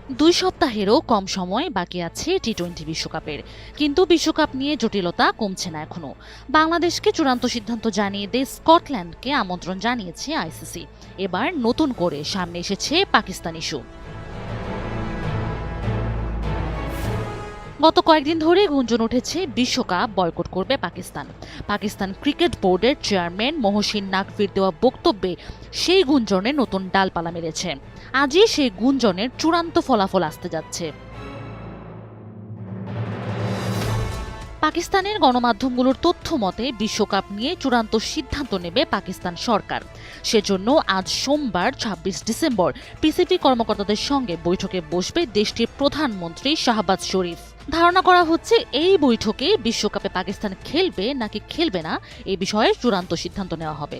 2 সপ্তাহেরও কম সময় বাকি আছে টি-20 বিশ্বকাপের, কিন্তু বিশ্বকাপ নিয়ে জটিলতা কমছে না এখনো। বাংলাদেশকে চূড়ান্ত সিদ্ধান্ত জানিয়ে দিয়ে স্কটল্যান্ডকে আমন্ত্রণ জানিয়েছে আইসিসি। এবার নতুন করে সামনে এসেছে পাকিস্তান ইস্যু। গত কয়েকদিন ধরে গুঞ্জন উঠেছে বিশ্বকাপ বয়কট করবে পাকিস্তান। পাকিস্তান ক্রিকেট বোর্ডের চেয়ারম্যান মহসিন নাকভির দেওয়া বক্তব্যে সেই গুঞ্জনে নতুন ডালপালা মেলেছে। আজই সেই গুঞ্জনের চূড়ান্ত ফলাফল আসতে যাচ্ছে। পাকিস্তানের গণমাধ্যমগুলোর তথ্য মতে বিশ্বকাপ নিয়ে চূড়ান্ত সিদ্ধান্ত নেবে পাকিস্তান সরকার। সেজন্য আজ সোমবার ২৬ ডিসেম্বর পিসিবি কর্মকর্তাদের সঙ্গে বৈঠকে বসবে দেশটির প্রধানমন্ত্রী শাহবাজ শরীফ। ধারণা করা হচ্ছে এই বৈঠকে বিশ্বকাপে পাকিস্তান খেলবে নাকি খেলবে না এ বিষয়ে চূড়ান্ত সিদ্ধান্ত নেওয়া হবে।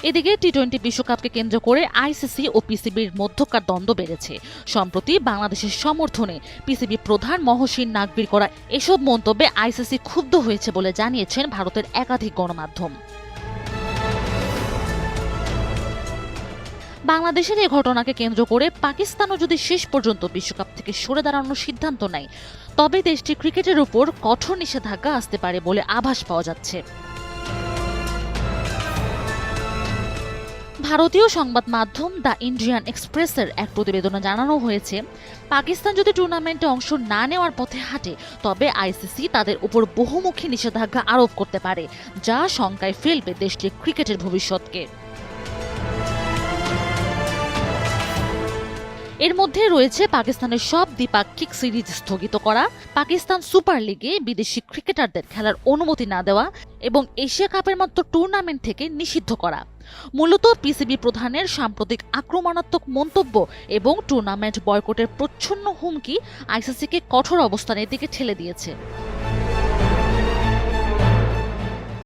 এদিকে টি-20 বিশ্বকাপকে কেন্দ্র করে আইসিসি ও পিসিবির মধ্যকার দ্বন্দ্ব বেড়েছে। সম্প্রতি বাংলাদেশের সমর্থনে পিসিবি প্রধান মহসিন নাকভির করা এসব মন্তব্যে আইসিসি ক্ষুব্ধ হয়েছে বলে জানিয়েছেন ভারতের একাধিক গণমাধ্যম। বাংলাদেশের এই ঘটনাকে কেন্দ্র করে পাকিস্তানও যদি শেষ পর্যন্ত বিশ্বকাপ থেকে সরে দাঁড়ানোর সিদ্ধান্ত নেয়, তবে দেশটির ক্রিকেটের উপর কঠোর নিষেধাজ্ঞা আসতে পারে বলে আভাস পাওয়া যাচ্ছে। ভারতীয় সংবাদ মাধ্যম দ্য ইন্ডিয়ান এক্সপ্রেসের এক প্রতিবেদনে জানানো হয়েছে, পাকিস্তান যদি টুর্নামেন্টে অংশ না নেওয়ার পথে হাঁটে, তবে আইসিসি তাদের উপর বহুমুখী নিষেধাজ্ঞা আরোপ করতে পারে, যা শঙ্কায় ফেলবে দেশটির ক্রিকেটের ভবিষ্যৎকে। এর মধ্যে রয়েছে পাকিস্তানের সব দ্বিপাক্ষিক সিরিজ স্থগিত করা, পাকিস্তান সুপার লিগে বিদেশি ক্রিকেটারদের খেলার অনুমতি না দেওয়া এবং এশিয়া কাপের মতো টুর্নামেন্ট থেকে নিষিদ্ধ করা। মূলত পিসিবি প্রধানের সাম্প্রতিক আক্রমণাত্মক মন্তব্য এবং টুর্নামেন্ট বয়কটের প্রচ্ছন্ন হুমকি আইসিসিকে কঠোর অবস্থানের দিকে ঠেলে দিয়েছে।